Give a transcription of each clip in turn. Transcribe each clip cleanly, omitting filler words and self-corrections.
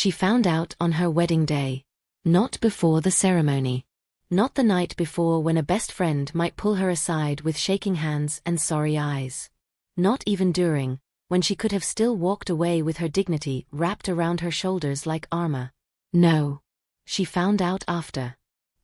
She found out on her wedding day. Not before the ceremony. Not the night before when a best friend might pull her aside with shaking hands and sorry eyes. Not even during, when she could have still walked away with her dignity wrapped around her shoulders like armor. No. She found out after.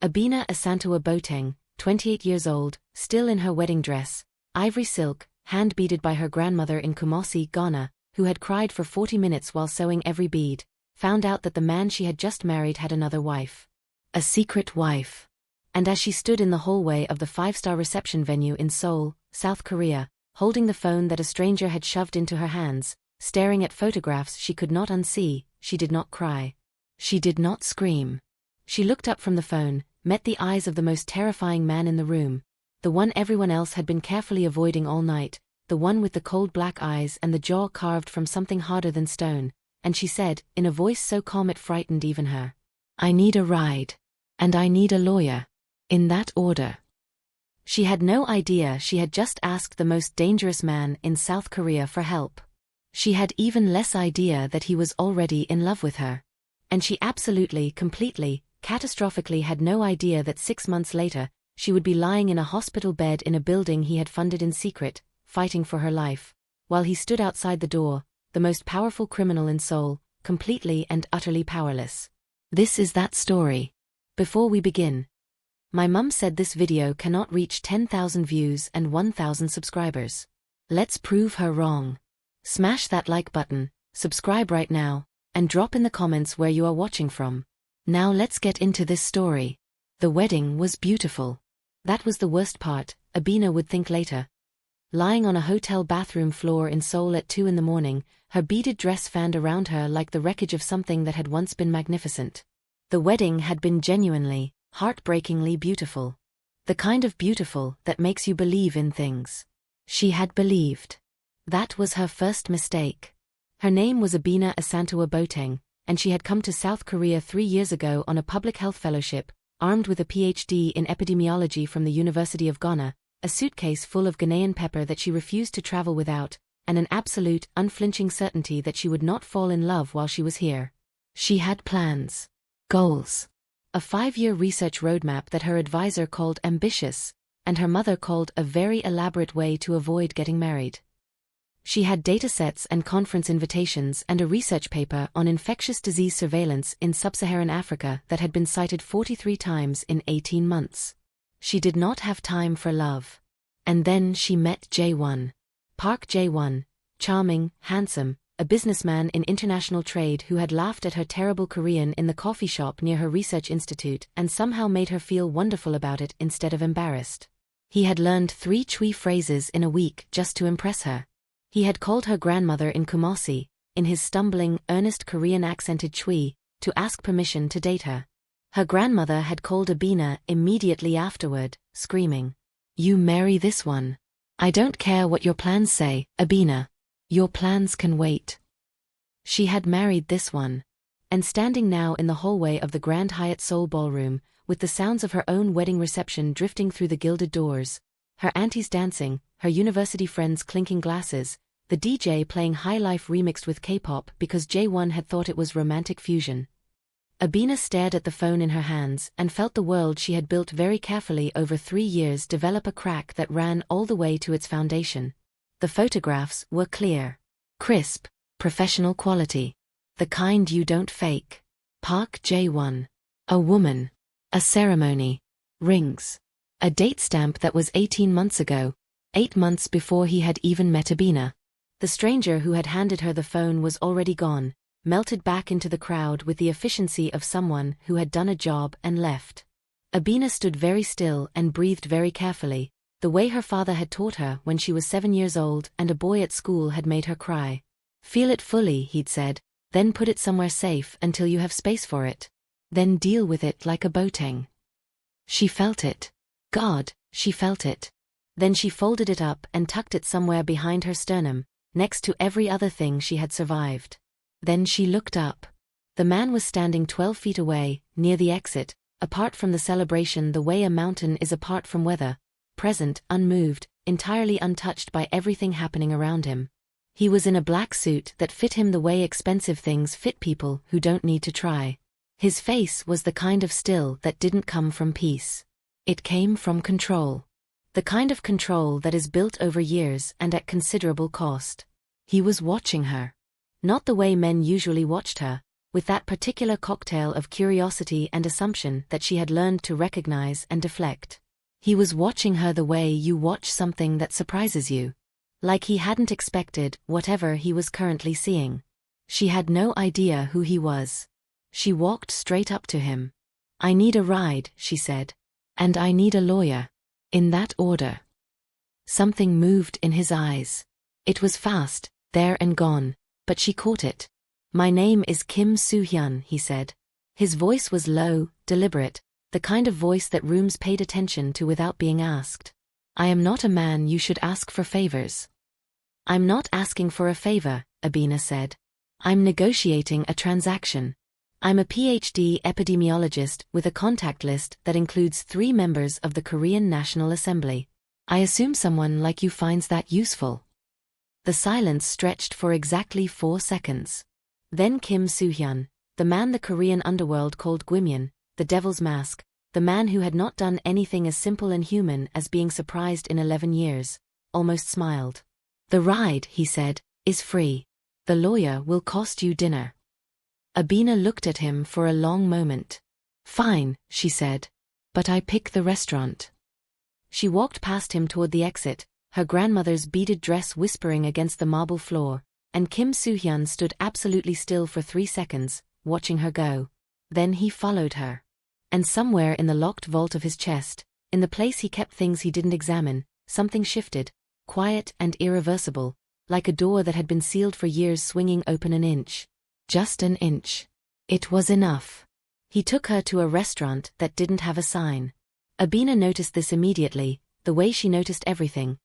Abena Asantewaa Boateng, 28 years old, still in her wedding dress, ivory silk, hand-beaded by her grandmother in Kumasi, Ghana, who had cried for 40 minutes while sewing every bead, found out that the man she had just married had another wife. A secret wife. And as she stood in the hallway of the five-star reception venue in Seoul, South Korea, holding the phone that a stranger had shoved into her hands, staring at photographs she could not unsee, she did not cry. She did not scream. She looked up from the phone, met the eyes of the most terrifying man in the room, the one everyone else had been carefully avoiding all night, the one with the cold black eyes and the jaw carved from something harder than stone, and she said, in a voice so calm it frightened even her, "I need a ride. And I need a lawyer. In that order." She had no idea she had just asked the most dangerous man in South Korea for help. She had even less idea that he was already in love with her. And she absolutely, completely, catastrophically had no idea that 6 months later, she would be lying in a hospital bed in a building he had funded in secret, fighting for her life, while he stood outside the door, the most powerful criminal in Seoul, completely and utterly powerless. This is that story. Before we begin, my mum said this video cannot reach 10,000 views and 1,000 subscribers. Let's prove her wrong. Smash that like button, subscribe right now, and drop in the comments where you are watching from. Now let's get into this story. The wedding was beautiful. That was the worst part, Abena would think later. Lying on a hotel bathroom floor in Seoul at 2 in the morning, her beaded dress fanned around her like the wreckage of something that had once been magnificent. The wedding had been genuinely, heartbreakingly beautiful. The kind of beautiful that makes you believe in things. She had believed. That was her first mistake. Her name was Abena Asantewaa Boateng, and she had come to South Korea 3 years ago on a public health fellowship, armed with a PhD in epidemiology from the University of Ghana, a suitcase full of Ghanaian pepper that she refused to travel without, and an absolute, unflinching certainty that she would not fall in love while she was here. She had plans. Goals. A 5-year research roadmap that her advisor called ambitious, and her mother called a very elaborate way to avoid getting married. She had datasets and conference invitations and a research paper on infectious disease surveillance in sub-Saharan Africa that had been cited 43 times in 18 months. She did not have time for love. And then she met Jae-won. Park Jae-won, charming, handsome, a businessman in international trade who had laughed at her terrible Korean in the coffee shop near her research institute and somehow made her feel wonderful about it instead of embarrassed. He had learned 3 Chui phrases in a week just to impress her. He had called her grandmother in Kumasi, in his stumbling, earnest Korean-accented Chui, to ask permission to date her. Her grandmother had called Abena immediately afterward, screaming, "You marry this one. I don't care what your plans say, Abena. Your plans can wait." She had married this one. And standing now in the hallway of the Grand Hyatt Seoul ballroom, with the sounds of her own wedding reception drifting through the gilded doors, her aunties dancing, her university friends clinking glasses, the DJ playing High Life remixed with K-pop because Jae-won had thought it was romantic fusion. Abena stared at the phone in her hands and felt the world she had built very carefully over 3 years develop a crack that ran all the way to its foundation. The photographs were clear, crisp, professional quality. The kind you don't fake. Park Jae-won. A woman. A ceremony. Rings. A date stamp that was 18 months ago, 8 months before he had even met Abena. The stranger who had handed her the phone was already gone, melted back into the crowd with the efficiency of someone who had done a job and left. Abena stood very still and breathed very carefully, the way her father had taught her when she was 7 years old and a boy at school had made her cry. "Feel it fully," he'd said, "then put it somewhere safe until you have space for it. Then deal with it like a Boateng." She felt it. God, she felt it. Then she folded it up and tucked it somewhere behind her sternum, next to every other thing she had survived. Then she looked up. The man was standing 12 feet away, near the exit, apart from the celebration the way a mountain is apart from weather, present, unmoved, entirely untouched by everything happening around him. He was in a black suit that fit him the way expensive things fit people who don't need to try. His face was the kind of still that didn't come from peace. It came from control. The kind of control that is built over years and at considerable cost. He was watching her. Not the way men usually watched her, with that particular cocktail of curiosity and assumption that she had learned to recognize and deflect. He was watching her the way you watch something that surprises you. Like he hadn't expected whatever he was currently seeing. She had no idea who he was. She walked straight up to him. "I need a ride," she said. "And I need a lawyer." In that order. Something moved in his eyes. It was fast, there and gone, but she caught it. "My name is Kim Soo-hyun," he said. His voice was low, deliberate, the kind of voice that rooms paid attention to without being asked. "I am not a man you should ask for favors." "I'm not asking for a favor," Abena said. "I'm negotiating a transaction. I'm a PhD epidemiologist with a contact list that includes 3 members of the Korean National Assembly. I assume someone like you finds that useful." The silence stretched for exactly 4 seconds. Then Kim Soo-hyun, the man the Korean underworld called Gwimyeon, the devil's mask, the man who had not done anything as simple and human as being surprised in 11 years, almost smiled. "The ride," he said, "is free. The lawyer will cost you dinner." Abena looked at him for a long moment. "Fine," she said. "But I pick the restaurant." She walked past him toward the exit, her grandmother's beaded dress whispering against the marble floor, and Kim Soo-hyun stood absolutely still for 3 seconds, watching her go. Then he followed her. And somewhere in the locked vault of his chest, in the place he kept things he didn't examine, something shifted, quiet and irreversible, like a door that had been sealed for years swinging open an inch. Just an inch. It was enough. He took her to a restaurant that didn't have a sign. Abena noticed this immediately, the way she noticed everything.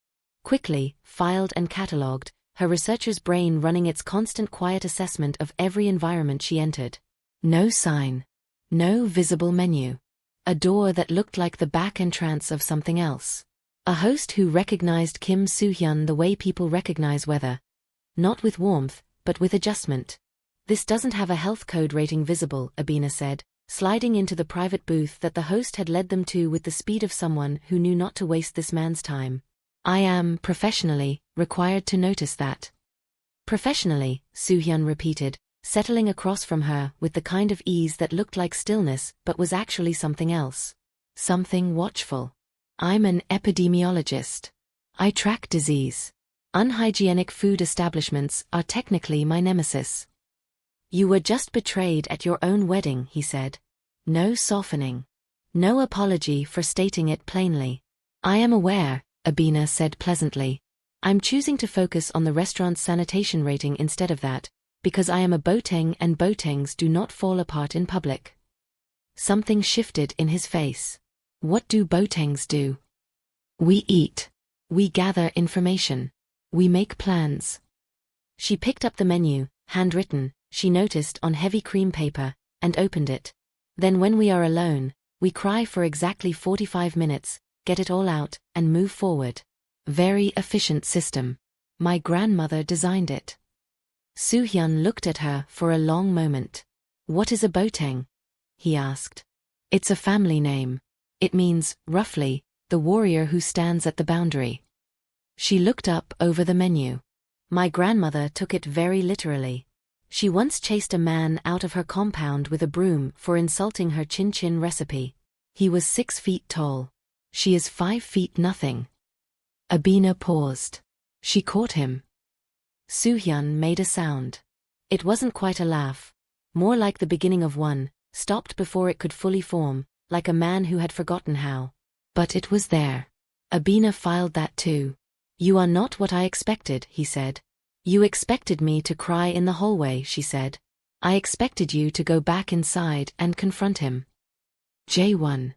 Quickly, filed and catalogued, her researcher's brain running its constant quiet assessment of every environment she entered. No sign. No visible menu. A door that looked like the back entrance of something else. A host who recognized Kim Soo-hyun the way people recognize weather. Not with warmth, but with adjustment. "This doesn't have a health code rating visible," Abena said, sliding into the private booth that the host had led them to with the speed of someone who knew not to waste this man's time. "I am, professionally, required to notice that." "Professionally," Soo-hyun repeated, settling across from her with the kind of ease that looked like stillness but was actually something else. Something watchful. "I'm an epidemiologist. I track disease. Unhygienic food establishments are technically my nemesis." "You were just betrayed at your own wedding," he said. No softening. No apology for stating it plainly. "I am aware," Abena said pleasantly. "I'm choosing to focus on the restaurant's sanitation rating instead of that, because I am a Boateng and Boatengs do not fall apart in public." Something shifted in his face. "What do Boatengs do?" "We eat. We gather information. We make plans." She picked up the menu, handwritten, she noticed on heavy cream paper, and opened it. "Then when we are alone, we cry for exactly 45 minutes, get it all out, and move forward. Very efficient system. My grandmother designed it." Soo-hyun looked at her for a long moment. "What is a Boateng?" he asked. "It's a family name. It means, roughly, the warrior who stands at the boundary." She looked up over the menu. "My grandmother took it very literally. She once chased a man out of her compound with a broom for insulting her chin-chin recipe. He was 6 feet tall. She is 5 feet nothing." Abena paused. She caught him. Soo-hyun made a sound. It wasn't quite a laugh. More like the beginning of one, stopped before it could fully form, like a man who had forgotten how. But it was there. Abena filed that too. "You are not what I expected," he said. "You expected me to cry in the hallway," she said. "I expected you to go back inside and confront him." J1.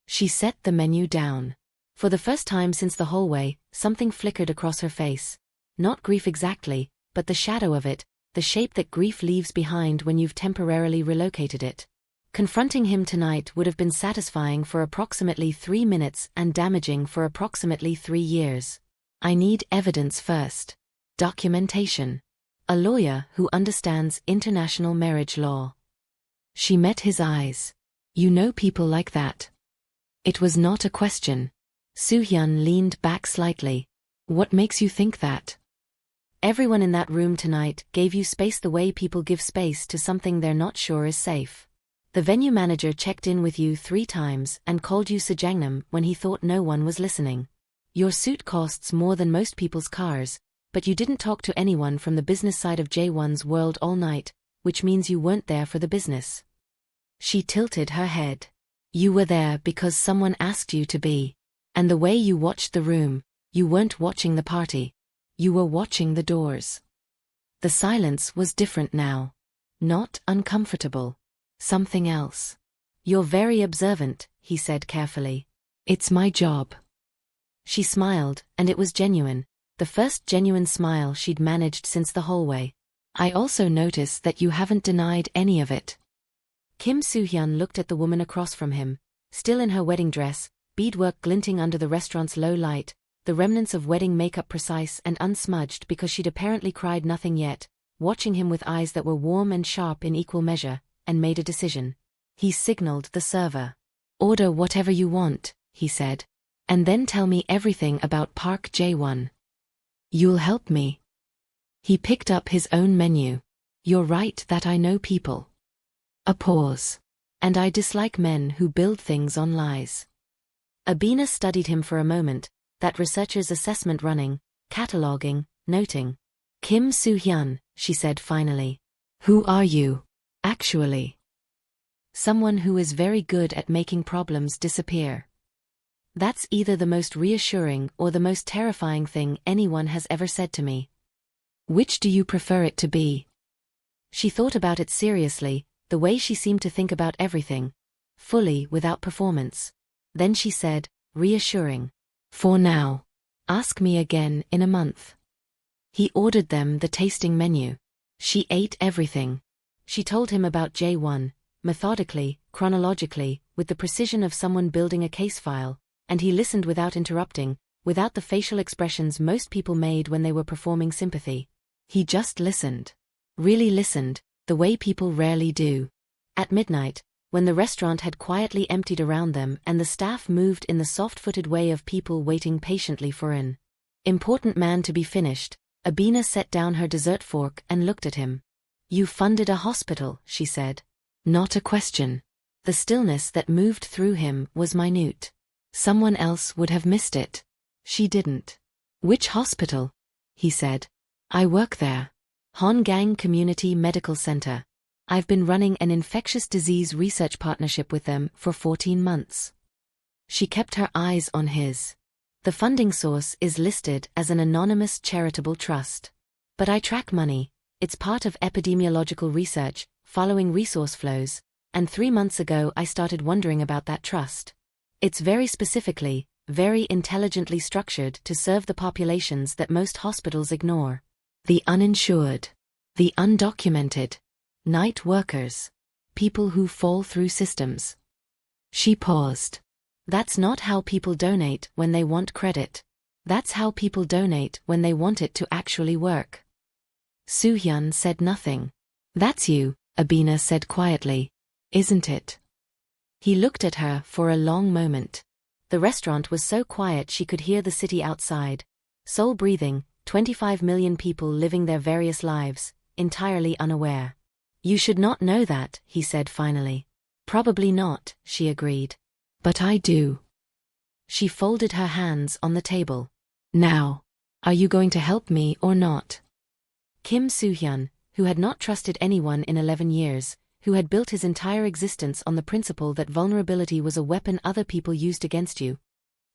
She set the menu down. For the first time since the hallway, something flickered across her face. Not grief exactly, but the shadow of it, the shape that grief leaves behind when you've temporarily relocated it. Confronting him tonight would have been satisfying for approximately 3 minutes and damaging for approximately 3 years. "I need evidence first. Documentation. A lawyer who understands international marriage law. She met his eyes. You know people like that. It was not a question. Soo-hyun leaned back slightly. What makes you think that? Everyone in that room tonight gave you space the way people give space to something they're not sure is safe. The venue manager checked in with you 3 times and called you Sajangnam when he thought no one was listening. Your suit costs more than most people's cars, but you didn't talk to anyone from the business side of J1's world all night, which means you weren't there for the business. She tilted her head. You were there because someone asked you to be. And the way you watched the room, you weren't watching the party. You were watching the doors. The silence was different now. Not uncomfortable. Something else. You're very observant, he said carefully. It's my job. She smiled, and it was genuine, the first genuine smile she'd managed since the hallway. I also notice that you haven't denied any of it. Kim Soo-hyun looked at the woman across from him, still in her wedding dress, beadwork glinting under the restaurant's low light, the remnants of wedding makeup precise and unsmudged because she'd apparently cried nothing yet, watching him with eyes that were warm and sharp in equal measure, and made a decision. He signaled the server. Order whatever you want, he said. And then tell me everything about Park J1. You'll help me. He picked up his own menu. You're right that I know people. A pause. And I dislike men who build things on lies. Abena studied him for a moment, that researcher's assessment running, cataloging, noting. Kim Soo-hyun, she said finally. Who are you, actually? Someone who is very good at making problems disappear. That's either the most reassuring or the most terrifying thing anyone has ever said to me. Which do you prefer it to be? She thought about it seriously, the way she seemed to think about everything, fully without performance. Then she said, reassuring. For now. Ask me again in a month. He ordered them the tasting menu. She ate everything. She told him about J1, methodically, chronologically, with the precision of someone building a case file, and he listened without interrupting, without the facial expressions most people made when they were performing sympathy. He just listened. Really listened, the way people rarely do. At midnight, when the restaurant had quietly emptied around them and the staff moved in the soft-footed way of people waiting patiently for an important man to be finished, Abena set down her dessert fork and looked at him. You funded a hospital, she said. Not a question. The stillness that moved through him was minute. Someone else would have missed it. She didn't. Which hospital? He said. I work there. Hongang Community Medical Center. I've been running an infectious disease research partnership with them for 14 months. She kept her eyes on his. The funding source is listed as an anonymous charitable trust. But I track money. It's part of epidemiological research, following resource flows, and 3 months ago I started wondering about that trust. It's very specifically, very intelligently structured to serve the populations that most hospitals ignore. The uninsured. The undocumented. Night workers. People who fall through systems. She paused. That's not how people donate when they want credit. That's how people donate when they want it to actually work. Soo-hyun said nothing. That's you, Abena said quietly. Isn't it? He looked at her for a long moment. The restaurant was so quiet she could hear the city outside. Seoul breathing, 25 million people living their various lives, entirely unaware. You should not know that, he said finally. Probably not, she agreed. But I do. She folded her hands on the table. Now, are you going to help me or not? Kim Soo-hyun, who had not trusted anyone in 11 years, who had built his entire existence on the principle that vulnerability was a weapon other people used against you,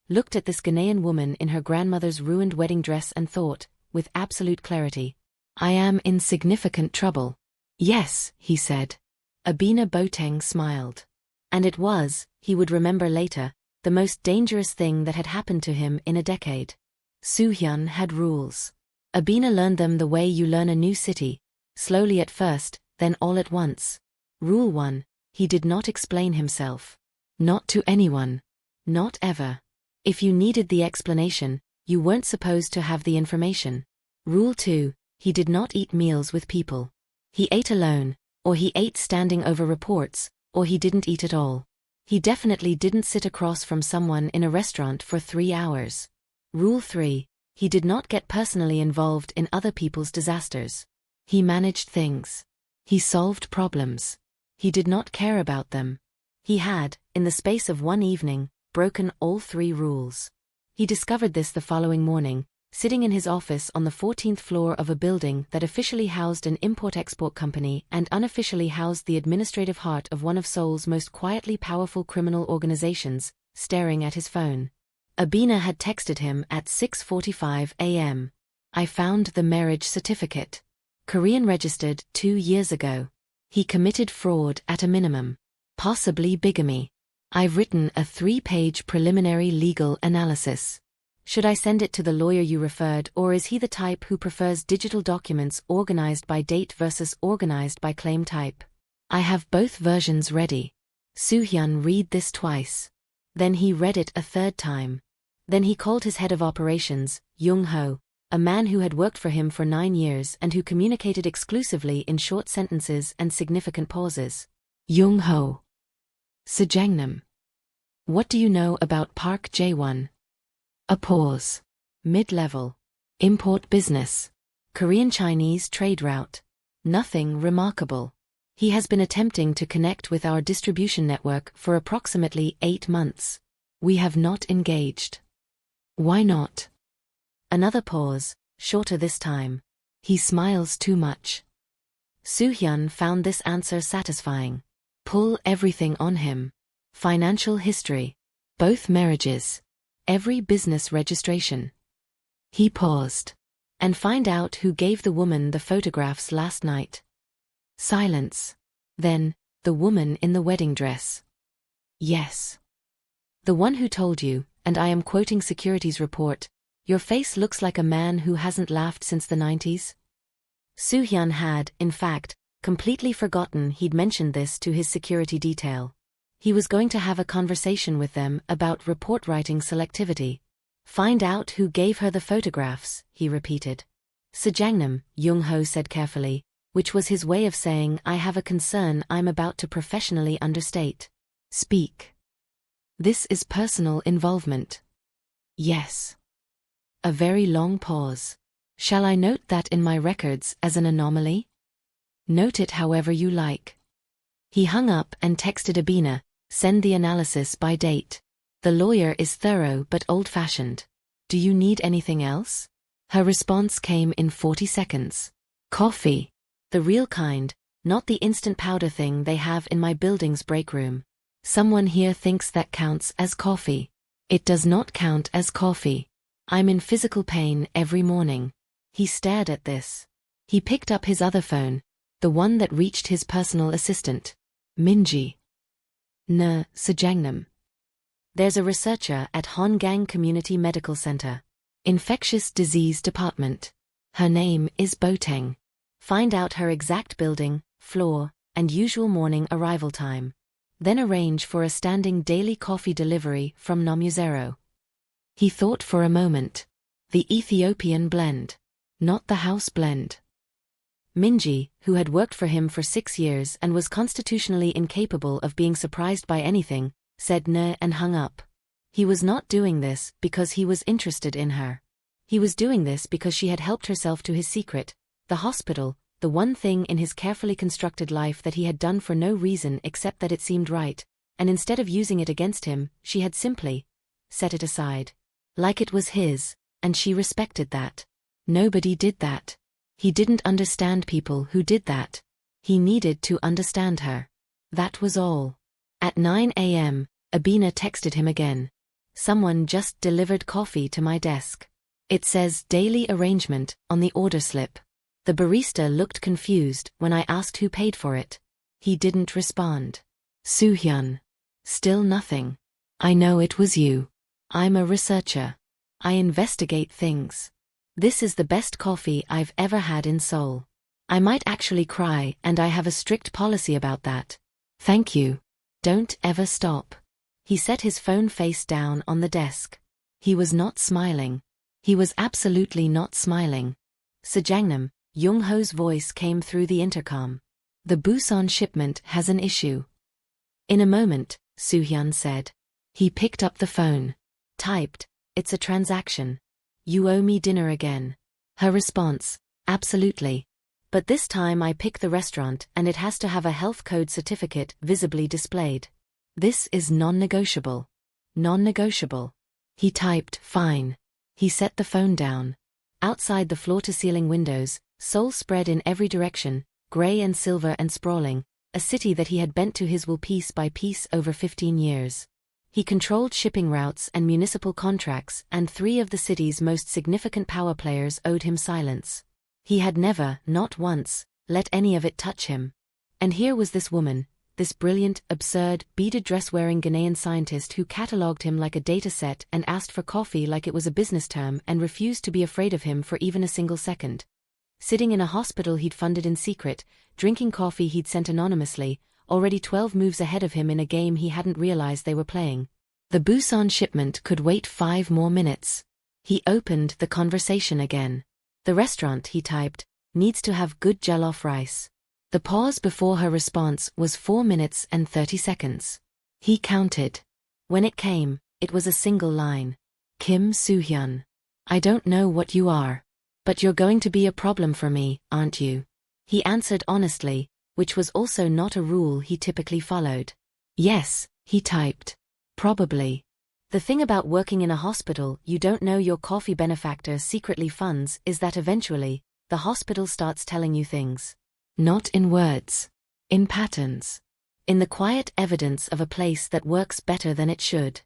looked at this Ghanaian woman in her grandmother's ruined wedding dress and thought, with absolute clarity, I am in significant trouble. Yes, he said. Abena Boateng smiled. And it was, he would remember later, the most dangerous thing that had happened to him in a decade. Soo-hyun had rules. Abena learned them the way you learn a new city, slowly at first, then all at once. Rule 1, he did not explain himself. Not to anyone. Not ever. If you needed the explanation, you weren't supposed to have the information. Rule 2, he did not eat meals with people. He ate alone, or he ate standing over reports, or he didn't eat at all. He definitely didn't sit across from someone in a restaurant for 3 hours. Rule 3, he did not get personally involved in other people's disasters. He managed things. He solved problems. He did not care about them. He had, in the space of one evening, broken all 3 rules. He discovered this the following morning, sitting in his office on the 14th floor of a building that officially housed an import-export company and unofficially housed the administrative heart of one of Seoul's most quietly powerful criminal organizations, staring at his phone. Abena had texted him at 6:45 a.m. I found the marriage certificate. Korean registered 2 years ago. He committed fraud at a minimum. Possibly bigamy. I've written a 3-page preliminary legal analysis. Should I send it to the lawyer you referred, or is he the type who prefers digital documents organized by date versus organized by claim type? I have both versions ready. Soo-hyun read this twice. Then he read it a 3rd time. Then he called his head of operations, Jung-ho, a man who had worked for him for 9 years and who communicated exclusively in short sentences and significant pauses. Jung-ho. Sejangnam. What do you know about Park Jae-won? A pause. Mid-level. Import business. Korean-Chinese trade route. Nothing remarkable. He has been attempting to connect with our distribution network for approximately 8 months. We have not engaged. Why not? Another pause, shorter this time. He smiles too much. Soo-hyun found this answer satisfying. Pull everything on him. Financial history. Both marriages. Every business registration. He paused. And find out who gave the woman the photographs last night. Silence. Then, the woman in the wedding dress. Yes. The one who told you, and I am quoting securities report, your face looks like a man who hasn't laughed since the 90s? Soo-hyun had, in fact, completely forgotten he'd mentioned this to his security detail. He was going to have a conversation with them about report writing selectivity. Find out who gave her the photographs, he repeated. Sejangnam, Jung-ho said carefully, which was his way of saying I have a concern I'm about to professionally understate. Speak. This is personal involvement. Yes. A very long pause. Shall I note that in my records as an anomaly? Note it however you like. He hung up and texted Abena, send the analysis by date. The lawyer is thorough but old-fashioned. Do you need anything else? Her response came in 40 seconds. Coffee. The real kind, not the instant powder thing they have in my building's break room. Someone here thinks that counts as coffee. It does not count as coffee. I'm in physical pain every morning. He stared at this. He picked up his other phone, the one that reached his personal assistant. Minji. Sejangnam. There's a researcher at Hongang Community Medical Center. Infectious Disease Department. Her name is Boateng. Find out her exact building, floor, and usual morning arrival time. Then arrange for a standing daily coffee delivery from Nomuzero. He thought for a moment. The Ethiopian blend. Not the house blend. Minji, who had worked for him for 6 years and was constitutionally incapable of being surprised by anything, said "Nah" and hung up. He was not doing this because he was interested in her. He was doing this because she had helped herself to his secret, the hospital, the one thing in his carefully constructed life that he had done for no reason except that it seemed right, and instead of using it against him, she had simply set it aside. Like it was his, and she respected that. Nobody did that. He didn't understand people who did that. He needed to understand her. That was all. At 9 a.m., Abena texted him again. Someone just delivered coffee to my desk. It says daily arrangement on the order slip. The barista looked confused when I asked who paid for it. He didn't respond. Soo-hyun. Still nothing. I know it was you. I'm a researcher. I investigate things. This is the best coffee I've ever had in Seoul. I might actually cry, and I have a strict policy about that. Thank you. Don't ever stop. He set his phone face down on the desk. He was not smiling. He was absolutely not smiling. Sajangnam, Young-ho's voice came through the intercom. The Busan shipment has an issue. In a moment, Soo-hyun said. He picked up the phone. Typed, "It's a transaction. You owe me dinner again." Her response, "Absolutely. But this time I pick the restaurant and it has to have a health code certificate visibly displayed. This is non-negotiable." Non-negotiable. He typed, "Fine." He set the phone down. Outside the floor-to-ceiling windows, Seoul spread in every direction, grey and silver and sprawling, a city that he had bent to his will piece by piece over 15 years. He controlled shipping routes and municipal contracts, and 3 of the city's most significant power players owed him silence. He had never, not once, let any of it touch him. And here was this woman, this brilliant, absurd, beaded dress-wearing Ghanaian scientist who catalogued him like a data set and asked for coffee like it was a business term and refused to be afraid of him for even a single second. Sitting in a hospital he'd funded in secret, drinking coffee he'd sent anonymously, already 12 moves ahead of him in a game he hadn't realized they were playing. The Busan shipment could wait 5 more minutes. He opened the conversation again. "The restaurant," he typed, "needs to have good jollof rice." The pause before her response was 4 minutes and 30 seconds. He counted. When it came, it was a single line. "Kim Soo-hyun. I don't know what you are. But you're going to be a problem for me, aren't you?" He answered honestly, which was also not a rule he typically followed. "Yes," he typed. "Probably. The thing about working in a hospital you don't know your coffee benefactor secretly funds is that eventually, the hospital starts telling you things. Not in words. In patterns. In the quiet evidence of a place that works better than it should."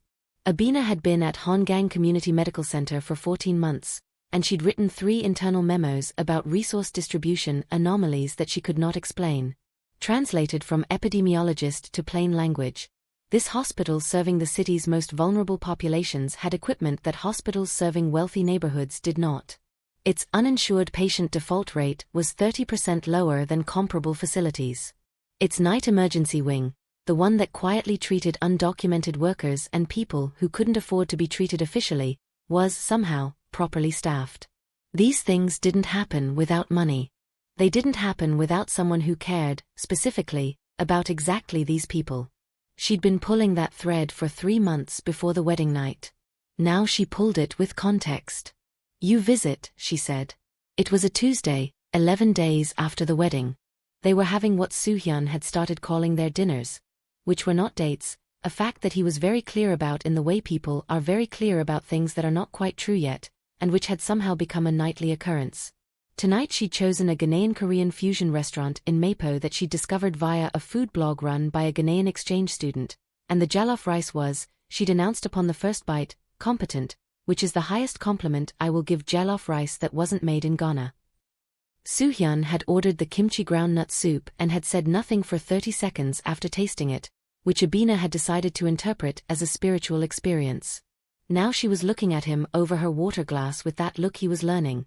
Abena had been at Hongang Community Medical Center for 14 months, and she'd written 3 internal memos about resource distribution anomalies that she could not explain. Translated from epidemiologist to plain language, this hospital serving the city's most vulnerable populations had equipment that hospitals serving wealthy neighborhoods did not. Its uninsured patient default rate was 30% lower than comparable facilities. Its night emergency wing, the one that quietly treated undocumented workers and people who couldn't afford to be treated officially, was, somehow, properly staffed. These things didn't happen without money. They didn't happen without someone who cared, specifically, about exactly these people. She'd been pulling that thread for 3 months before the wedding night. Now she pulled it with context. "You visit," she said. It was a Tuesday, 11 days after the wedding. They were having what Soo-hyun had started calling their dinners, which were not dates, a fact that he was very clear about in the way people are very clear about things that are not quite true yet, and which had somehow become a nightly occurrence. Tonight she'd chosen a Ghanaian-Korean fusion restaurant in Mapo that she'd discovered via a food blog run by a Ghanaian exchange student, and the jollof rice was, she'd announced upon the first bite, competent, which is the highest compliment I will give jollof rice that wasn't made in Ghana. Soo-hyun had ordered the kimchi groundnut soup and had said nothing for 30 seconds after tasting it, which Abena had decided to interpret as a spiritual experience. Now she was looking at him over her water glass with that look he was learning,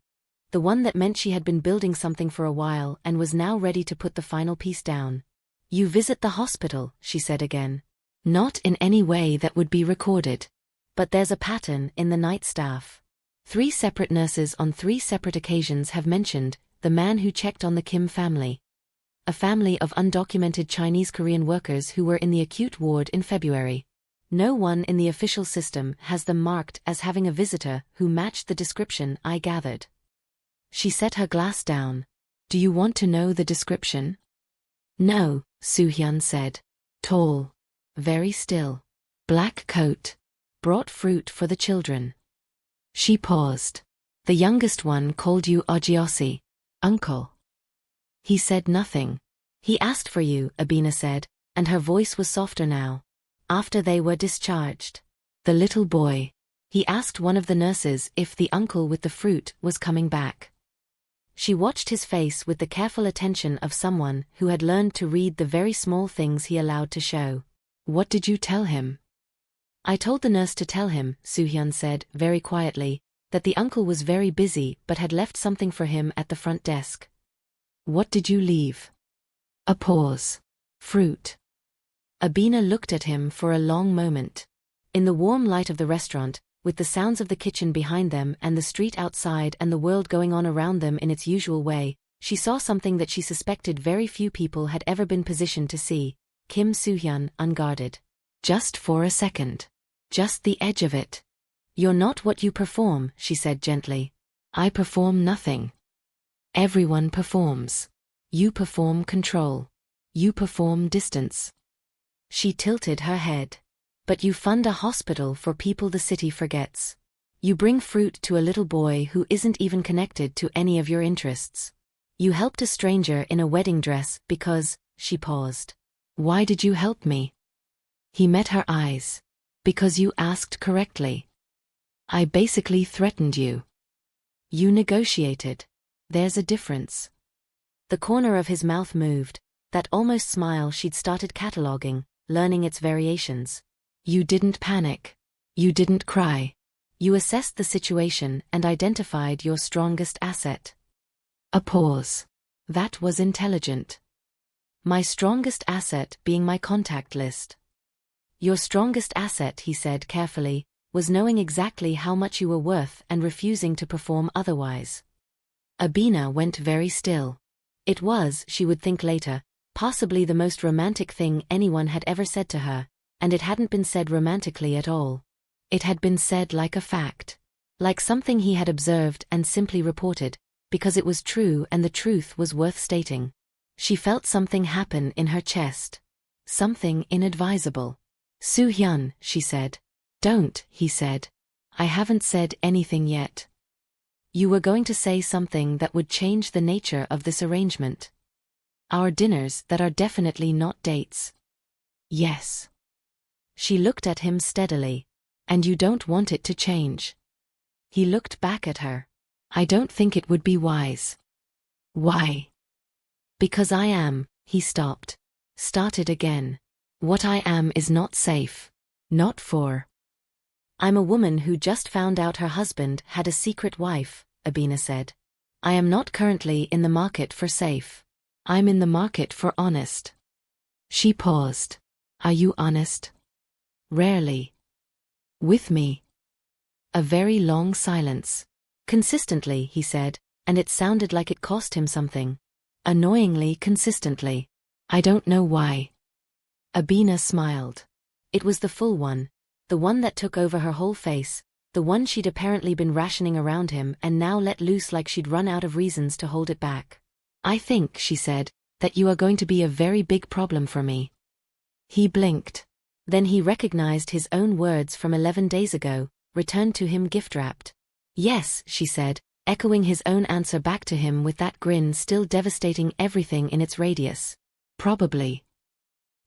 the one that meant she had been building something for a while and was now ready to put the final piece down. "You visit the hospital," she said again. "Not in any way that would be recorded. But there's a pattern in the night staff. 3 separate nurses on 3 separate occasions have mentioned the man who checked on the Kim family. A family of undocumented Chinese Korean workers who were in the acute ward in February. No one in the official system has them marked as having a visitor who matched the description I gathered." She set her glass down. "Do you want to know the description?" "No," Soo-hyun said. "Tall. Very still. Black coat. Brought fruit for the children." She paused. "The youngest one called you Ogiosi, uncle." He said nothing. "He asked for you," Abena said, and her voice was softer now. "After they were discharged. The little boy. He asked one of the nurses if the uncle with the fruit was coming back." She watched his face with the careful attention of someone who had learned to read the very small things he allowed to show. "What did you tell him?" "I told the nurse to tell him," Soo-hyun said, very quietly, "that the uncle was very busy but had left something for him at the front desk." "What did you leave?" A pause. "Fruit." Abena looked at him for a long moment. In the warm light of the restaurant, with the sounds of the kitchen behind them and the street outside and the world going on around them in its usual way, she saw something that she suspected very few people had ever been positioned to see: Kim Soo-hyun unguarded. Just for a second. Just the edge of it. "You're not what you perform," she said gently. "I perform nothing. Everyone performs. You perform control. You perform distance." She tilted her head. "But you fund a hospital for people the city forgets. You bring fruit to a little boy who isn't even connected to any of your interests. You helped a stranger in a wedding dress because," she paused. "Why did you help me?" He met her eyes. "Because you asked correctly. I basically threatened you. You negotiated. There's a difference." The corner of his mouth moved, that almost smile she'd started cataloging, learning its variations. "You didn't panic. You didn't cry. You assessed the situation and identified your strongest asset." A pause. That was intelligent. "My strongest asset being my contact list." "Your strongest asset," he said carefully, "was knowing exactly how much you were worth and refusing to perform otherwise." Abena went very still. It was, she would think later, possibly the most romantic thing anyone had ever said to her, and it hadn't been said romantically at all. It had been said like a fact. Like something he had observed and simply reported, because it was true and the truth was worth stating. She felt something happen in her chest. Something inadvisable. "Soo-hyun," she said. "Don't," he said. "I haven't said anything yet." "You were going to say something that would change the nature of this arrangement. Our dinners that are definitely not dates." "Yes." She looked at him steadily. "And you don't want it to change?" He looked back at her. "I don't think it would be wise." "Why?" "Because I am," he stopped. Started again. "What I am is not safe. Not for." "I'm a woman who just found out her husband had a secret wife," Abena said. "I am not currently in the market for safe. I'm in the market for honest." She paused. "Are you honest?" "Rarely." "With me?" A very long silence. "Consistently," he said, and it sounded like it cost him something. "Annoyingly consistently. I don't know why." Abena smiled. It was the full one. The one that took over her whole face, the one she'd apparently been rationing around him and now let loose like she'd run out of reasons to hold it back. "I think," she said, "that you are going to be a very big problem for me." He blinked. Then he recognized his own words from 11 days ago, returned to him gift-wrapped. "Yes," she said, echoing his own answer back to him with that grin still devastating everything in its radius. "Probably."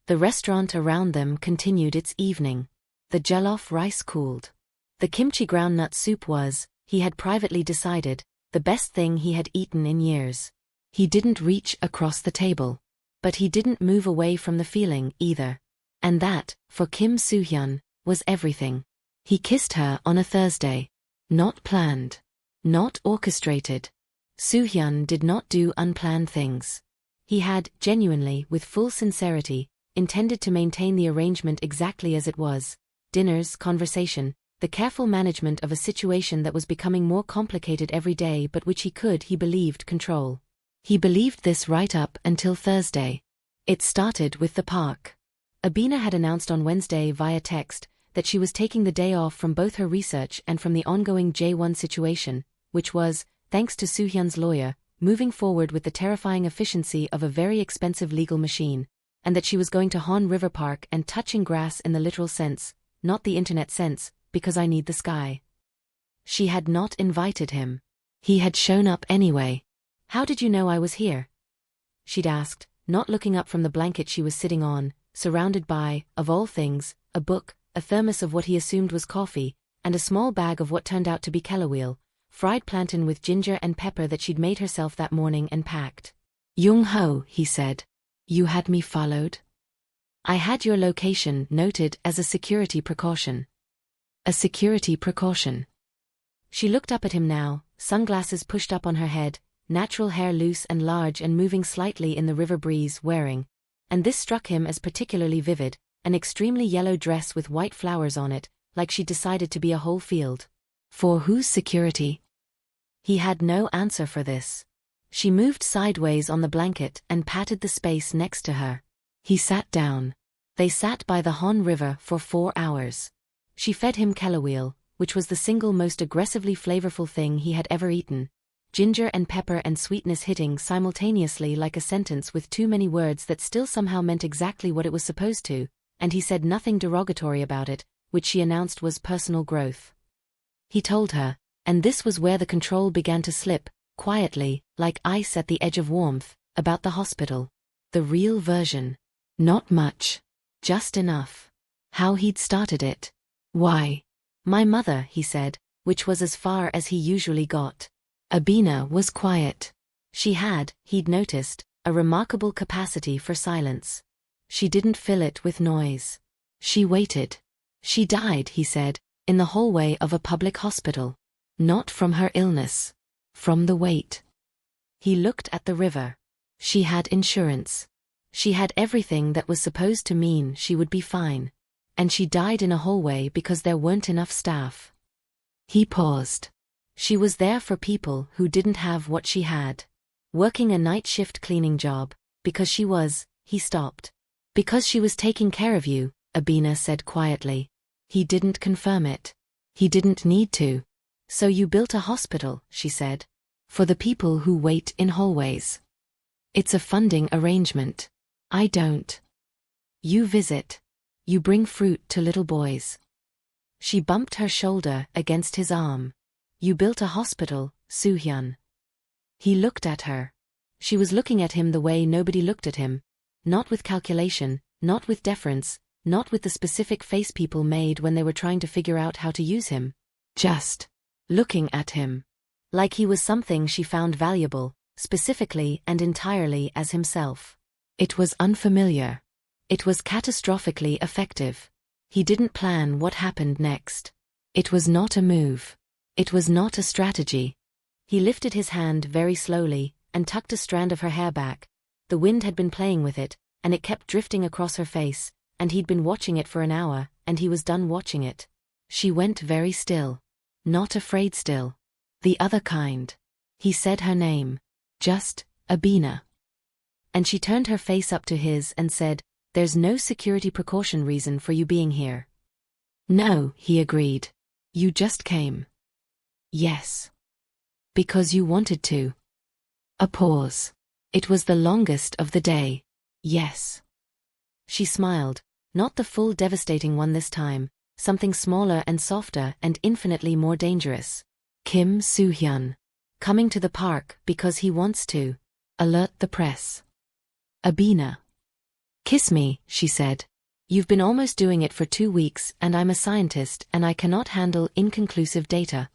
The restaurant around them continued its evening. The jollof rice cooled. The kimchi groundnut soup was, he had privately decided, the best thing he had eaten in years. He didn't reach across the table. But he didn't move away from the feeling, either. And that, for Kim Soo-hyun, was everything. He kissed her on a Thursday. Not planned. Not orchestrated. Soo-hyun did not do unplanned things. He had, genuinely, with full sincerity, intended to maintain the arrangement exactly as it was. Dinners, conversation, the careful management of a situation that was becoming more complicated every day but which he believed, control. He believed this right up until Thursday. It started with the park. Abena had announced on Wednesday via text that she was taking the day off from both her research and from the ongoing J1 situation, which was, thanks to Soo-hyun's lawyer, moving forward with the terrifying efficiency of a very expensive legal machine, and that she was going to Han River Park and touching grass in the literal sense, not the internet sense, because I need the sky. She had not invited him. He had shown up anyway. "How did you know I was here?" she'd asked, not looking up from the blanket she was sitting on, surrounded by, of all things, a book, a thermos of what he assumed was coffee, and a small bag of what turned out to be kelaweel, fried plantain with ginger and pepper that she'd made herself that morning and packed. "Young-ho," he said. "You had me followed?" "I had your location noted as a security precaution." "A security precaution." She looked up at him now, sunglasses pushed up on her head, natural hair loose and large and moving slightly in the river breeze, wearing, and this struck him as particularly vivid, an extremely yellow dress with white flowers on it, like she decided to be a whole field. For whose security? He had no answer for this. She moved sideways on the blanket and patted the space next to her. He sat down. They sat by the Han River for 4 hours. She fed him kelaweel, which was the single most aggressively flavorful thing he had ever eaten. Ginger and pepper and sweetness hitting simultaneously like a sentence with too many words that still somehow meant exactly what it was supposed to, and he said nothing derogatory about it, which she announced was personal growth. He told her, and this was where the control began to slip, quietly, like ice at the edge of warmth, about the hospital. The real version. Not much. Just enough. How he'd started it. Why? My mother, he said, which was as far as he usually got. Abena was quiet. She had, he'd noticed, a remarkable capacity for silence. She didn't fill it with noise. She waited. She died, he said, in the hallway of a public hospital. Not from her illness. From the weight. He looked at the river. She had insurance. She had everything that was supposed to mean she would be fine. And she died in a hallway because there weren't enough staff. He paused. She was there for people who didn't have what she had. Working a night shift cleaning job, because she was, he stopped. Because she was taking care of you, Abena said quietly. He didn't confirm it. He didn't need to. So you built a hospital, she said. For the people who wait in hallways. It's a funding arrangement. I don't. You visit. You bring fruit to little boys. She bumped her shoulder against his arm. You built a hospital, Soo-hyun. He looked at her. She was looking at him the way nobody looked at him. Not with calculation, not with deference, not with the specific face people made when they were trying to figure out how to use him. Just looking at him. Like he was something she found valuable, specifically and entirely as himself. It was unfamiliar. It was catastrophically effective. He didn't plan what happened next. It was not a move. It was not a strategy. He lifted his hand very slowly and tucked a strand of her hair back. The wind had been playing with it, and it kept drifting across her face, and he'd been watching it for an hour, and he was done watching it. She went very still. Not afraid still. The other kind. He said her name. Just, Abena. And she turned her face up to his and said, "There's no security precaution reason for you being here." "No," he agreed. "You just came." "Yes. Because you wanted to." A pause. It was the longest of the day. "Yes." She smiled, not the full devastating one this time, something smaller and softer and infinitely more dangerous. Kim Soo-hyun. Coming to the park because he wants to. Alert the press. Abena. "Kiss me," she said. "You've been almost doing it for 2 weeks and I'm a scientist and I cannot handle inconclusive data."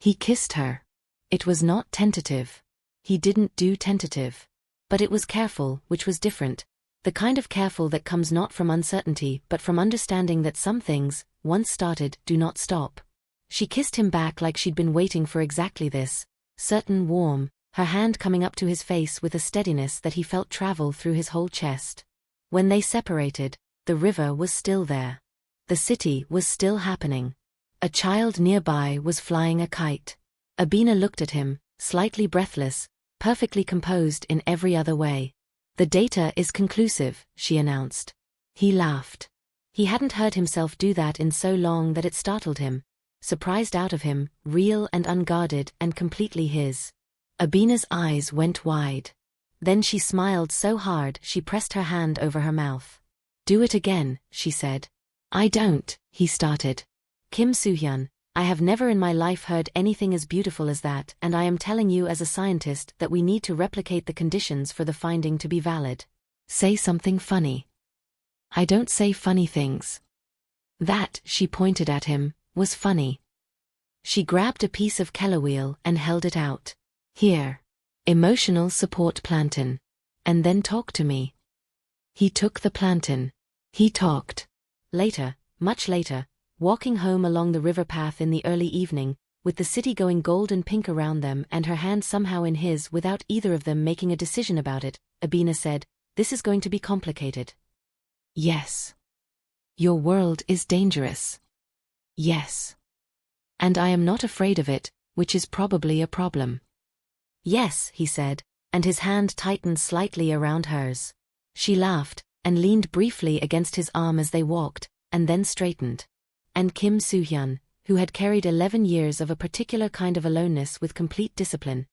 He kissed her. It was not tentative. He didn't do tentative. But it was careful, which was different. The kind of careful that comes not from uncertainty but from understanding that some things, once started, do not stop. She kissed him back like she'd been waiting for exactly this, certain warm, her hand coming up to his face with a steadiness that he felt travel through his whole chest. When they separated, the river was still there. The city was still happening. A child nearby was flying a kite. Abena looked at him, slightly breathless, perfectly composed in every other way. "The data is conclusive," she announced. He laughed. He hadn't heard himself do that in so long that it startled him, surprised out of him, real and unguarded and completely his. Abena's eyes went wide. Then she smiled so hard she pressed her hand over her mouth. "Do it again," she said. "I don't," he started. "Kim Soo-hyun, I have never in my life heard anything as beautiful as that, and I am telling you as a scientist that we need to replicate the conditions for the finding to be valid. Say something funny." "I don't say funny things." That, she pointed at him, was funny. She grabbed a piece of kelaweel and held it out. "Here. Emotional support plantain. And then talk to me." He took the plantain. He talked. Later, much later, walking home along the river path in the early evening, with the city going gold and pink around them and her hand somehow in his without either of them making a decision about it, Abena said, "This is going to be complicated." "Yes. Your world is dangerous." Yes. And I am not afraid of it, which is probably a problem. Yes, he said, and his hand tightened slightly around hers. She laughed, and leaned briefly against his arm as they walked, and then straightened. And Kim Soo-hyun, who had carried 11 years of a particular kind of aloneness with complete discipline,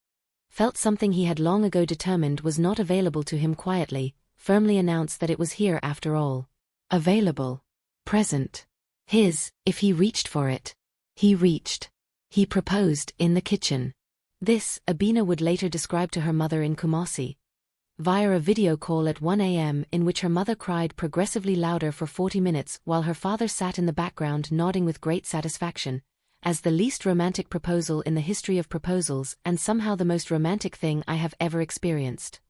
felt something he had long ago determined was not available to him quietly, firmly announced that it was here after all. Available. Present. His, if he reached for it. He reached. He proposed in the kitchen. This, Abena would later describe to her mother in Kumasi, via a video call at 1 a.m. in which her mother cried progressively louder for 40 minutes while her father sat in the background nodding with great satisfaction, as the least romantic proposal in the history of proposals and somehow the most romantic thing I have ever experienced.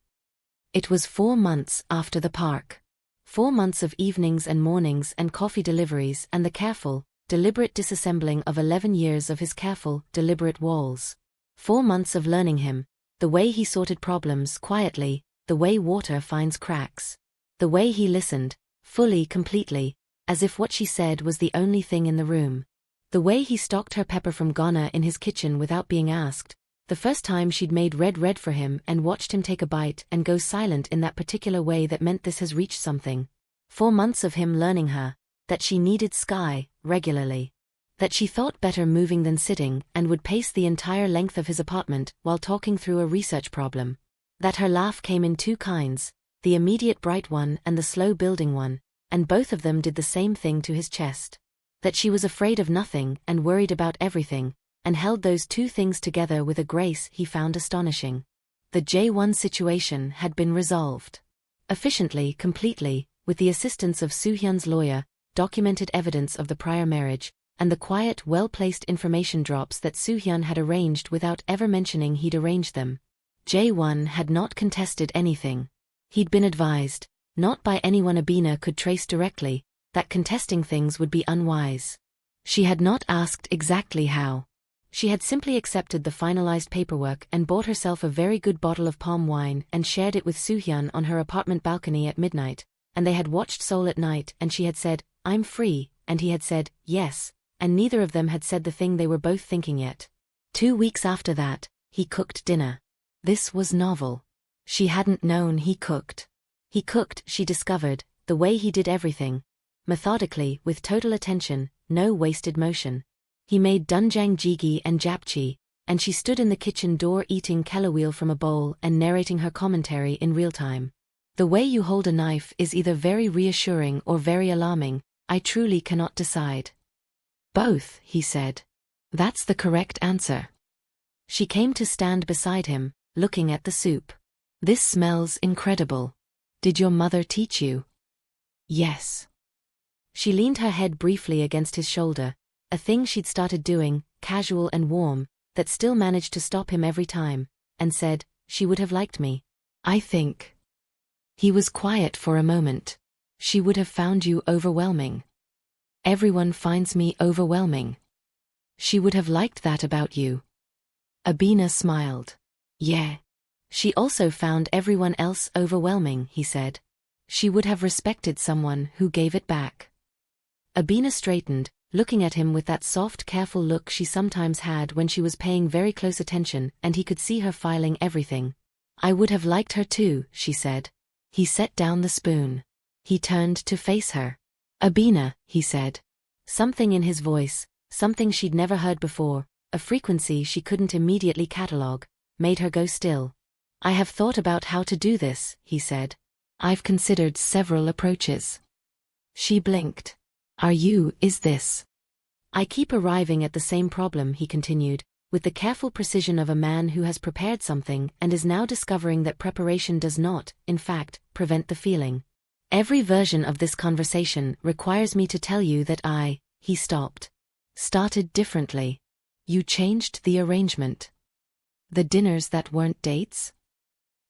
It was 4 months after the park. 4 months of evenings and mornings and coffee deliveries and the careful, deliberate disassembling of 11 years of his careful, deliberate walls. 4 months of learning him, the way he sorted problems quietly, the way water finds cracks. The way he listened, fully, completely, as if what she said was the only thing in the room. The way he stocked her pepper from Ghana in his kitchen without being asked, the first time she'd made red for him and watched him take a bite and go silent in that particular way that meant this has reached something. 4 months of him learning her, that she needed sky, regularly. That she thought better moving than sitting and would pace the entire length of his apartment while talking through a research problem. That her laugh came in 2 kinds, the immediate bright one and the slow building one, and both of them did the same thing to his chest. That she was afraid of nothing and worried about everything, and held those 2 things together with a grace he found astonishing. The J1 situation had been resolved. Efficiently, completely, with the assistance of Soo-hyun's lawyer, documented evidence of the prior marriage, and the quiet, well-placed information drops that Soo-hyun had arranged without ever mentioning he'd arranged them. J1 had not contested anything. He'd been advised, not by anyone Abena could trace directly, that contesting things would be unwise. She had not asked exactly how. She had simply accepted the finalized paperwork and bought herself a very good bottle of palm wine and shared it with Soo-hyun on her apartment balcony at midnight, and they had watched Seoul at night and she had said, "I'm free," and he had said, "Yes," and neither of them had said the thing they were both thinking yet. 2 weeks after that, he cooked dinner. This was novel. She hadn't known he cooked. He cooked, she discovered, the way he did everything, methodically, with total attention, no wasted motion. He made doenjang jjigae and japchae, and she stood in the kitchen door eating kelaweel from a bowl and narrating her commentary in real time. The way you hold a knife is either very reassuring or very alarming, I truly cannot decide. Both, he said. That's the correct answer. She came to stand beside him, looking at the soup. This smells incredible. Did your mother teach you? Yes. She leaned her head briefly against his shoulder, a thing she'd started doing, casual and warm, that still managed to stop him every time, and said, "She would have liked me. I think." He was quiet for a moment. "She would have found you overwhelming." "Everyone finds me overwhelming." "She would have liked that about you." Abena smiled. "Yeah. She also found everyone else overwhelming," he said. "She would have respected someone who gave it back." Abena straightened, looking at him with that soft, careful look she sometimes had when she was paying very close attention and he could see her filing everything. "I would have liked her too," she said. He set down the spoon. He turned to face her. "Abena," he said. Something in his voice, something she'd never heard before, a frequency she couldn't immediately catalogue, made her go still. "I have thought about how to do this," he said. "I've considered several approaches." She blinked. Is this? "I keep arriving at the same problem," he continued, with the careful precision of a man who has prepared something and is now discovering that preparation does not, in fact, prevent the feeling. "Every version of this conversation requires me to tell you that he stopped. Started differently. You changed the arrangement. The dinners that weren't dates?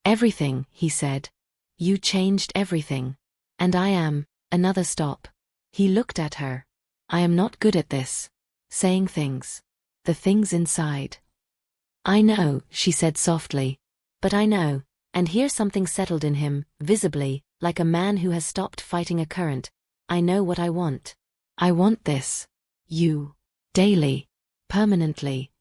Everything," he said. "You changed everything. And I am, another stop." He looked at her. "I am not good at this. Saying things. The things inside." "I know," she said softly. "But I know," and here something settled in him, visibly, like a man who has stopped fighting a current. "I know what I want. I want this. You." Daily. Permanently.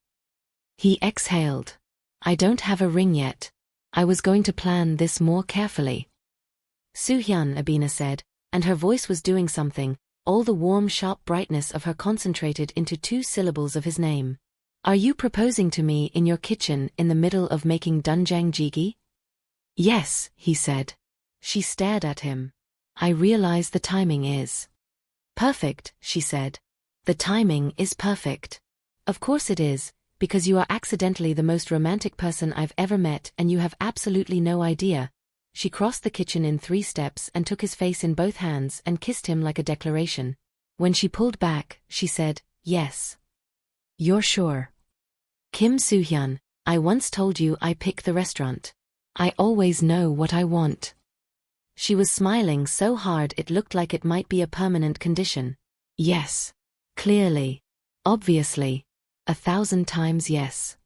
He exhaled. I don't have a ring yet. I was going to plan this more carefully. Soo-hyun, Abena said, and her voice was doing something, all the warm sharp brightness of her concentrated into 2 syllables of his name. Are you proposing to me in your kitchen in the middle of making doenjang jjigae? Yes, he said. She stared at him. I realize the timing is perfect, she said. The timing is perfect. Of course it is, because you are accidentally the most romantic person I've ever met and you have absolutely no idea. She crossed the kitchen in 3 steps and took his face in both hands and kissed him like a declaration. When she pulled back, she said, yes. You're sure? Kim Soo-hyun, I once told you I pick the restaurant. I always know what I want. She was smiling so hard it looked like it might be a permanent condition. Yes. Clearly. Obviously. 1,000 times yes.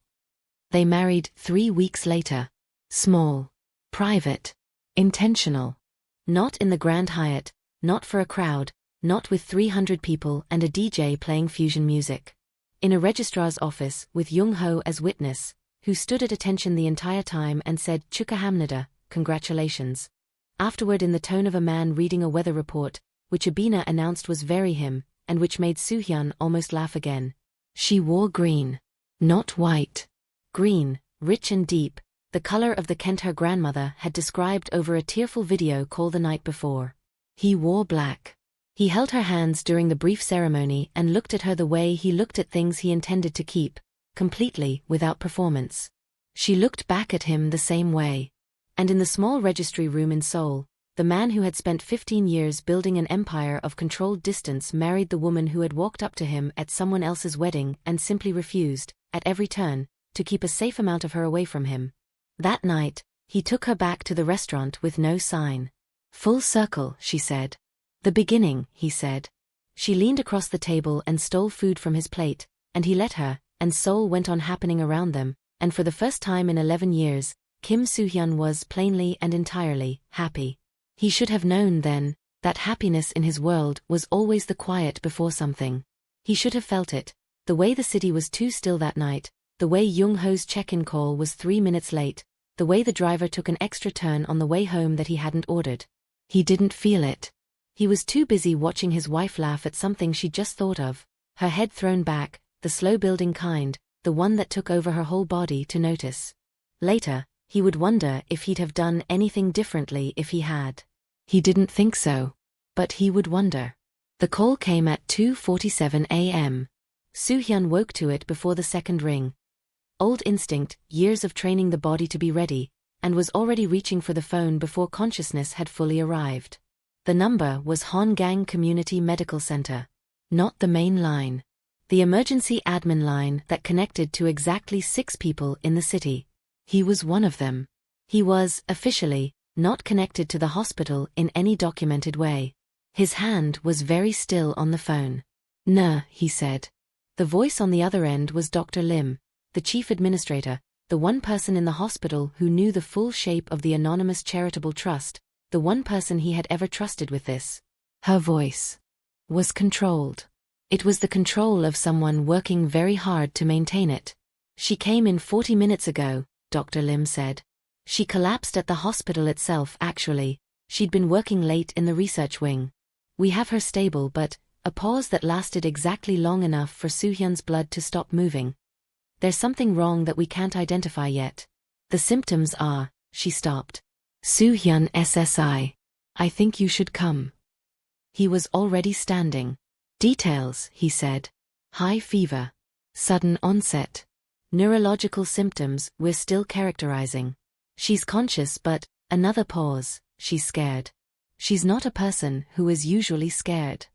They married 3 weeks later. Small. Private. Intentional. Not in the Grand Hyatt, not for a crowd, not with 300 people and a DJ playing fusion music. In a registrar's office with Jung-ho as witness, who stood at attention the entire time and said "Chukahamnida, congratulations." Afterward in the tone of a man reading a weather report, which Abena announced was very him, and which made Soo-hyun almost laugh again. She wore green. Not white. Green, rich and deep, the color of the Kent her grandmother had described over a tearful video call the night before. He wore black. He held her hands during the brief ceremony and looked at her the way he looked at things he intended to keep, completely without performance. She looked back at him the same way. And in the small registry room in Seoul, the man who had spent 15 years building an empire of controlled distance married the woman who had walked up to him at someone else's wedding and simply refused, at every turn, to keep a safe amount of her away from him. That night, he took her back to the restaurant with no sign. Full circle, she said. The beginning, he said. She leaned across the table and stole food from his plate, and he let her, and Seoul went on happening around them, and for the first time in 11 years, Kim Soo-hyun was plainly and entirely happy. He should have known then that happiness in his world was always the quiet before something. He should have felt it, the way the city was too still that night, the way Jung-ho's check-in call was 3 minutes late, the way the driver took an extra turn on the way home that he hadn't ordered. He didn't feel it. He was too busy watching his wife laugh at something she just thought of, her head thrown back, the slow-building kind, the one that took over her whole body to notice. Later, he would wonder if he'd have done anything differently if he had. He didn't think so. But he would wonder. The call came at 2:47 a.m. Soo-hyun woke to it before the second ring. Old instinct, years of training the body to be ready, and was already reaching for the phone before consciousness had fully arrived. The number was Hongang Community Medical Center. Not the main line. The emergency admin line that connected to exactly 6 people in the city. He was one of them. He was, officially, not connected to the hospital in any documented way. His hand was very still on the phone. "Nah," he said. The voice on the other end was Dr. Lim, the chief administrator, the one person in the hospital who knew the full shape of the anonymous charitable trust, the one person he had ever trusted with this. Her voice was controlled. It was the control of someone working very hard to maintain it. "She came in 40 minutes ago," Dr. Lim said. "She collapsed at the hospital itself actually. She'd been working late in the research wing. We have her stable but," a pause that lasted exactly long enough for Soo-hyun's blood to stop moving. "There's something wrong that we can't identify yet. The symptoms are," she stopped. "Soo-hyun SSI. I think you should come." He was already standing. "Details," he said. "High fever. Sudden onset. Neurological symptoms we're still characterizing. She's conscious but," another pause, "she's scared. She's not a person who is usually scared."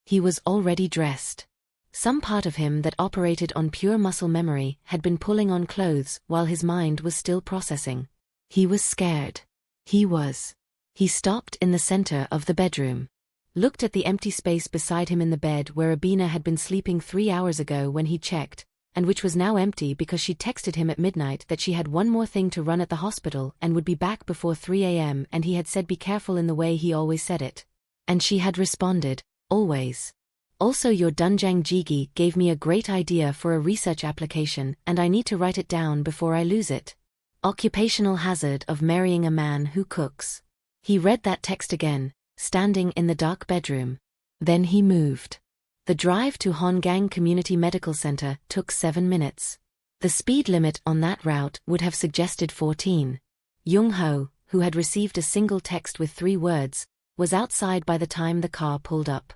He was already dressed. Some part of him that operated on pure muscle memory had been pulling on clothes while his mind was still processing. He was scared. He was. He stopped in the center of the bedroom. Looked at the empty space beside him in the bed where Abena had been sleeping 3 hours ago when he checked, and which was now empty because she texted him at midnight that she had one more thing to run at the hospital and would be back before 3 a.m. and he had said be careful in the way he always said it. And she had responded, always. Also, your Dunjang Jigi gave me a great idea for a research application, and I need to write it down before I lose it. Occupational hazard of marrying a man who cooks. He read that text again, standing in the dark bedroom. Then he moved. The drive to Hongang Community Medical Center took 7 minutes. The speed limit on that route would have suggested 14. Jung-ho, who had received a single text with 3 words, was outside by the time the car pulled up.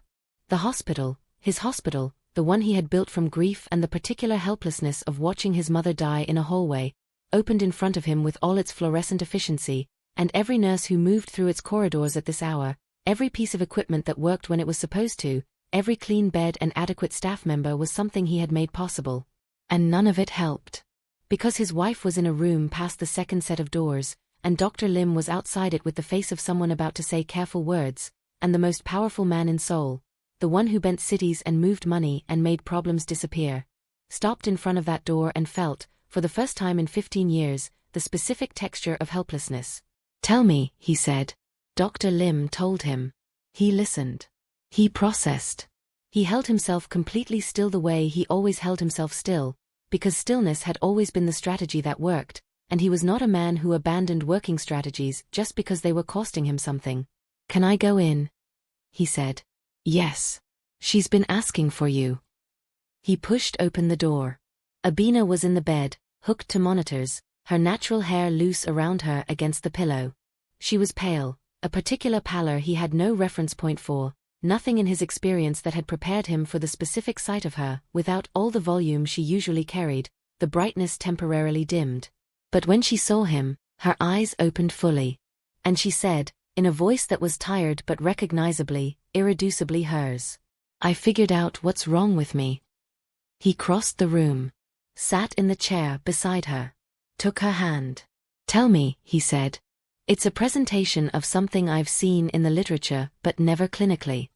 The hospital, his hospital, the one he had built from grief and the particular helplessness of watching his mother die in a hallway, opened in front of him with all its fluorescent efficiency, and every nurse who moved through its corridors at this hour, every piece of equipment that worked when it was supposed to, every clean bed and adequate staff member was something he had made possible. And none of it helped. Because his wife was in a room past the second set of doors, and Dr. Lim was outside it with the face of someone about to say careful words, and the most powerful man in Seoul, the one who bent cities and moved money and made problems disappear, stopped in front of that door and felt, for the first time in 15 years, the specific texture of helplessness. "Tell me," he said. Dr. Lim told him. He listened. He processed. He held himself completely still the way he always held himself still, because stillness had always been the strategy that worked, and he was not a man who abandoned working strategies just because they were costing him something. "Can I go in?" he said. "Yes. She's been asking for you." He pushed open the door. Abena was in the bed, hooked to monitors, her natural hair loose around her against the pillow. She was pale, a particular pallor he had no reference point for, nothing in his experience that had prepared him for the specific sight of her. Without all the volume she usually carried, the brightness temporarily dimmed. But when she saw him, her eyes opened fully. And she said, in a voice that was tired but recognizably, irreducibly hers, "I figured out what's wrong with me." He crossed the room, sat in the chair beside her, took her hand. "Tell me," he said. "It's a presentation of something I've seen in the literature but never clinically."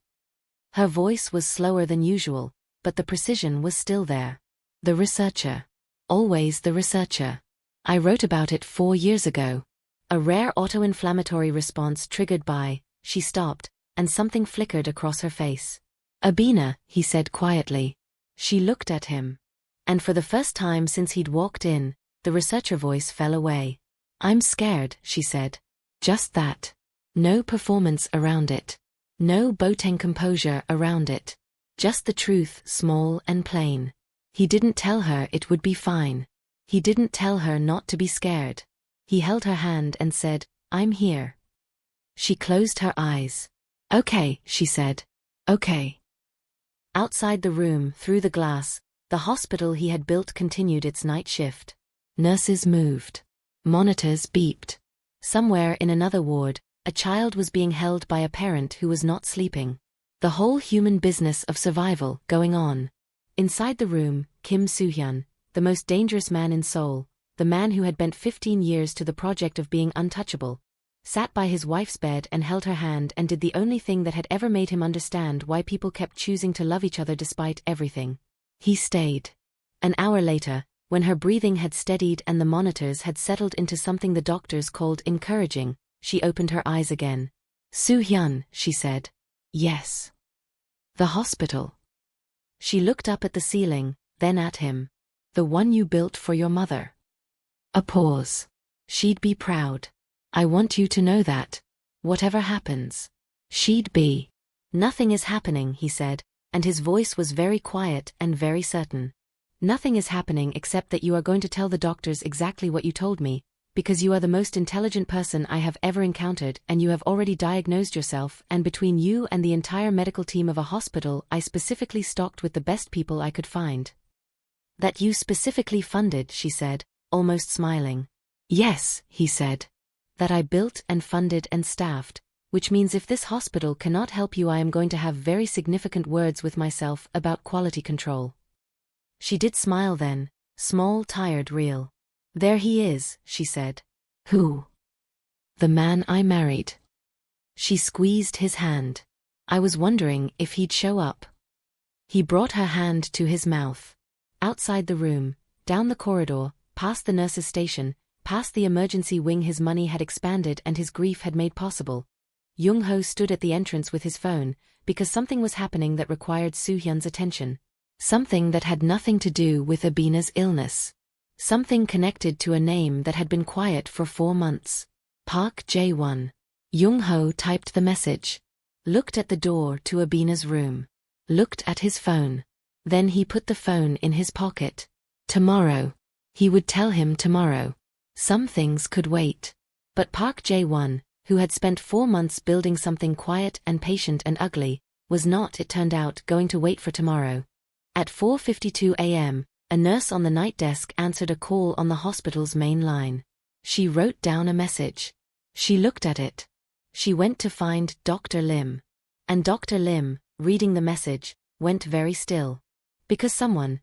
Her voice was slower than usual, but the precision was still there. "The researcher. Always the researcher. I wrote about it 4 years ago." A rare auto-inflammatory response triggered by, she stopped, and something flickered across her face. "Abena," he said quietly. She looked at him. And for the first time since he'd walked in, the researcher voice fell away. "I'm scared," she said. Just that. No performance around it. No Boateng composure around it. Just the truth, small and plain. He didn't tell her it would be fine. He didn't tell her not to be scared. He held her hand and said, "I'm here." She closed her eyes. "Okay," she said. "Okay." Outside the room, through the glass, the hospital he had built continued its night shift. Nurses moved. Monitors beeped. Somewhere in another ward, a child was being held by a parent who was not sleeping. The whole human business of survival going on. Inside the room, Kim Soo-hyun, the most dangerous man in Seoul, the man who had bent 15 years to the project of being untouchable, sat by his wife's bed and held her hand and did the only thing that had ever made him understand why people kept choosing to love each other despite everything. He stayed. An hour later, when her breathing had steadied and the monitors had settled into something the doctors called encouraging, she opened her eyes again. "Soo-hyun," she said. "Yes." "The hospital." She looked up at the ceiling, then at him. "The one you built for your mother." A pause. "She'd be proud. I want you to know that. Whatever happens. She'd be." "Nothing is happening," he said, and his voice was very quiet and very certain. "Nothing is happening except that you are going to tell the doctors exactly what you told me, because you are the most intelligent person I have ever encountered and you have already diagnosed yourself, and between you and the entire medical team of a hospital I specifically stocked with the best people I could find." "That you specifically funded," she said, almost smiling. "Yes," he said. "That I built and funded and staffed, which means if this hospital cannot help you I am going to have very significant words with myself about quality control." She did smile then, small, tired, real. "There he is," she said. "Who?" "The man I married." She squeezed his hand. "I was wondering if he'd show up." He brought her hand to his mouth. Outside the room, down the corridor, past the nurse's station, past the emergency wing his money had expanded and his grief had made possible, Jung-ho stood at the entrance with his phone, because something was happening that required Soo-hyun's attention. Something that had nothing to do with Abena's illness. Something connected to a name that had been quiet for 4 months. Park Jae-won. Jung-ho typed the message. Looked at the door to Abena's room. Looked at his phone. Then he put the phone in his pocket. Tomorrow. He would tell him tomorrow. Some things could wait. But Park Jae-won, who had spent 4 months building something quiet and patient and ugly, was not, it turned out, going to wait for tomorrow. At 4:52 a.m., a nurse on the night desk answered a call on the hospital's main line. She wrote down a message. She looked at it. She went to find Dr. Lim. And Dr. Lim, reading the message, went very still. Because someone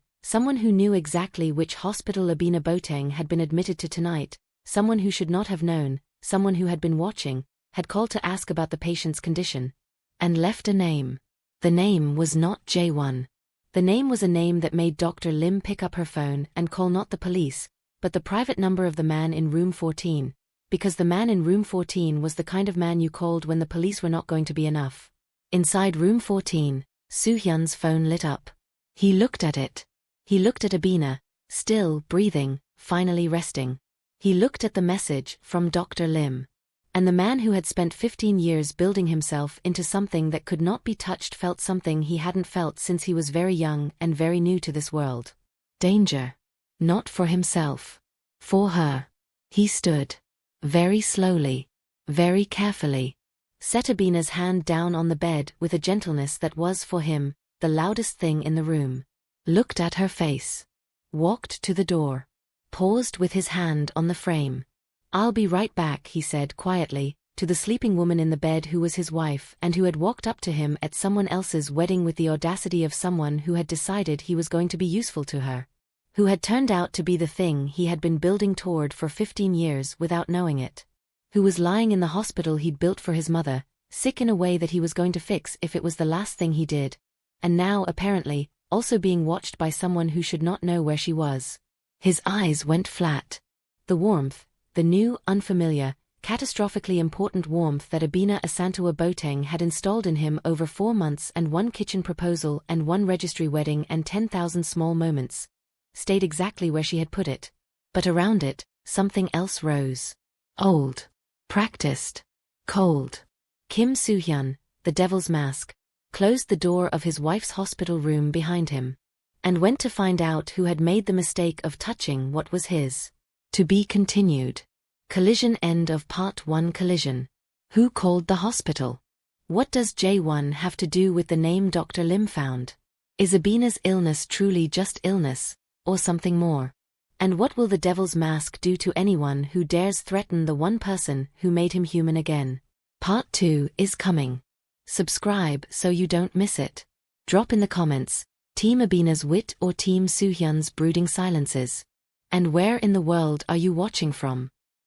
who knew exactly which hospital Abena Boateng had been admitted to tonight, someone who should not have known, someone who had been watching, had called to ask about the patient's condition. And left a name. The name was not Jae-won. The name was a name that made Dr. Lim pick up her phone and call not the police, but the private number of the man in room 14, because the man in room 14 was the kind of man you called when the police were not going to be enough. Inside room 14, Soo-hyun's phone lit up. He looked at it. He looked at Abena, still breathing, finally resting. He looked at the message from Dr. Lim. And the man who had spent 15 years building himself into something that could not be touched felt something he hadn't felt since he was very young and very new to this world. Danger. Not for himself. For her. He stood. Very slowly. Very carefully. Set Abena's hand down on the bed with a gentleness that was, for him, the loudest thing in the room. Looked at her face. Walked to the door. Paused with his hand on the frame. "I'll be right back," he said quietly, to the sleeping woman in the bed who was his wife and who had walked up to him at someone else's wedding with the audacity of someone who had decided he was going to be useful to her. Who had turned out to be the thing he had been building toward for 15 years without knowing it. Who was lying in the hospital he'd built for his mother, sick in a way that he was going to fix if it was the last thing he did. And now, apparently, also being watched by someone who should not know where she was. His eyes went flat. The warmth, the new, unfamiliar, catastrophically important warmth that Abena Asantewaa Boateng had installed in him over 4 months and 1 kitchen proposal and 1 registry wedding and 10,000 small moments, stayed exactly where she had put it. But around it, something else rose. Old. Practiced. Cold. Kim Soo-hyun, the devil's mask, closed the door of his wife's hospital room behind him. And went to find out who had made the mistake of touching what was his. To be continued. Collision. End of Part 1. Collision. Who called the hospital? What does Jae-won have to do with the name Dr. Lim found? Is Abena's illness truly just illness, or something more? And what will the devil's mask do to anyone who dares threaten the one person who made him human again? Part 2 is coming. Subscribe so you don't miss it. Drop in the comments, Team Abena's wit or Team Soo-hyun's brooding silences. And where in the world are you watching from?